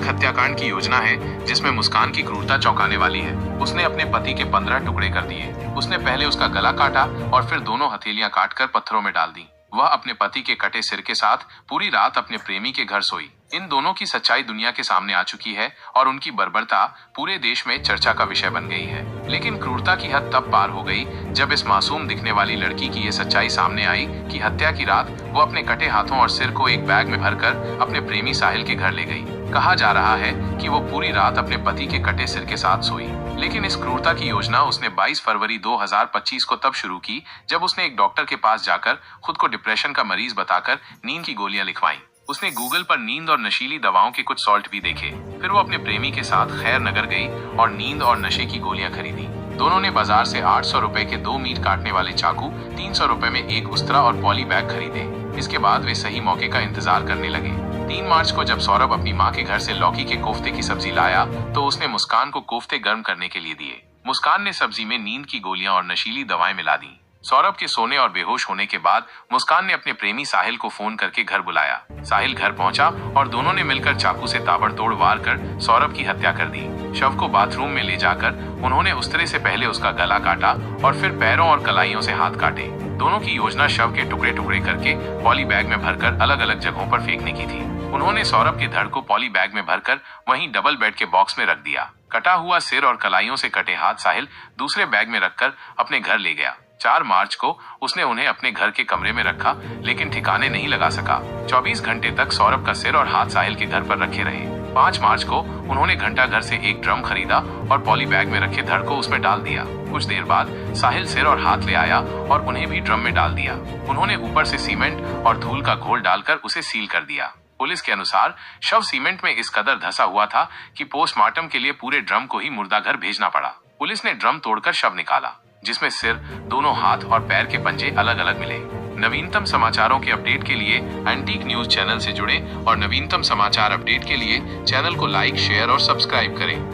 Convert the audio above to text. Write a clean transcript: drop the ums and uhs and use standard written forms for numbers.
हत्याकांड की योजना है जिसमें मुस्कान की क्रूरता चौंकाने वाली है। उसने अपने पति के 15 टुकड़े कर दिए। उसने पहले उसका गला काटा और फिर दोनों हथेलियां काटकर पत्थरों में डाल दी। वह अपने पति के कटे सिर के साथ पूरी रात अपने प्रेमी के घर सोई। इन दोनों की सच्चाई दुनिया के सामने आ चुकी है और उनकी बर्बरता पूरे देश में चर्चा का विषय बन गई है। लेकिन क्रूरता की हद तब पार हो गई जब इस मासूम दिखने वाली लड़की की ये सच्चाई सामने आई कि हत्या की रात वो अपने कटे हाथों और सिर को एक बैग में भरकर अपने प्रेमी साहिल के घर ले गई। कहा जा रहा है कि वो पूरी रात अपने पति के कटे सिर के साथ सोई। लेकिन इस क्रूरता की योजना उसने 22 फरवरी 2025 को तब शुरू की जब उसने एक डॉक्टर के पास जाकर खुद को डिप्रेशन का मरीज बताकर नींद की गोलियां लिखवाईं। उसने गूगल पर नींद और नशीली दवाओं के कुछ सॉल्ट भी देखे। फिर वो अपने प्रेमी के साथ खैर नगर गई और नींद और नशे की गोलियां खरीदी। दोनों ने बाजार से 800 रुपए के 2 मीट काटने वाले चाकू, 300 रुपए में एक उस्तरा और पॉली बैग खरीदे। इसके बाद वे सही मौके का इंतजार करने लगे। 3 मार्च को जब सौरभ अपनी माँ के घर से लौकी के कोफ्ते की सब्जी लाया तो उसने मुस्कान को कोफ्ते गर्म करने के लिए दिए। मुस्कान ने सब्जी में नींद की गोलियां और नशीली दवाएं मिला दी। सौरभ के सोने और बेहोश होने के बाद मुस्कान ने अपने प्रेमी साहिल को फोन करके घर बुलाया। साहिल घर पहुंचा और दोनों ने मिलकर चाकू से ताबड़तोड़ वार कर सौरभ की हत्या कर दी। शव को बाथरूम में ले जाकर उन्होंने उस्तरे से पहले उसका गला काटा और फिर पैरों और कलाइयों से हाथ काटे। दोनों की योजना शव के टुकड़े टुकड़े करके पॉली बैग में भरकर अलग अलग जगहों पर फेंकने की थी। उन्होंने सौरभ के धड़ को पॉली बैग में भरकर वहीं डबल बेड के बॉक्स में रख दिया। कटा हुआ सिर और कलाइयों से कटे हाथ साहिल दूसरे बैग में रखकर अपने घर ले गया। 4 मार्च को उसने उन्हें अपने घर के कमरे में रखा लेकिन ठिकाने नहीं लगा सका। 24 घंटे तक सौरभ का सिर और हाथ साहिल के घर पर रखे रहे। 5 मार्च को उन्होंने घंटा घर से एक ड्रम खरीदा और पॉली बैग में रखे धड़ को उसमें डाल दिया। कुछ देर बाद साहिल सिर और हाथ ले आया और उन्हें भी ड्रम में डाल दिया। उन्होंने ऊपर से सीमेंट और धूल का घोल डालकर उसे सील कर दिया। पुलिस के अनुसार शव सीमेंट में इस कदर धंसा हुआ था कि पोस्टमार्टम के लिए पूरे ड्रम को ही मुर्दाघर भेजना पड़ा। पुलिस ने ड्रम तोड़कर शव निकाला जिसमें सिर, दोनों हाथ और पैर के पंजे अलग अलग मिले। नवीनतम समाचारों के अपडेट के लिए एंटीक न्यूज चैनल से जुड़े और नवीनतम समाचार अपडेट के लिए चैनल को लाइक, शेयर और सब्सक्राइब करें।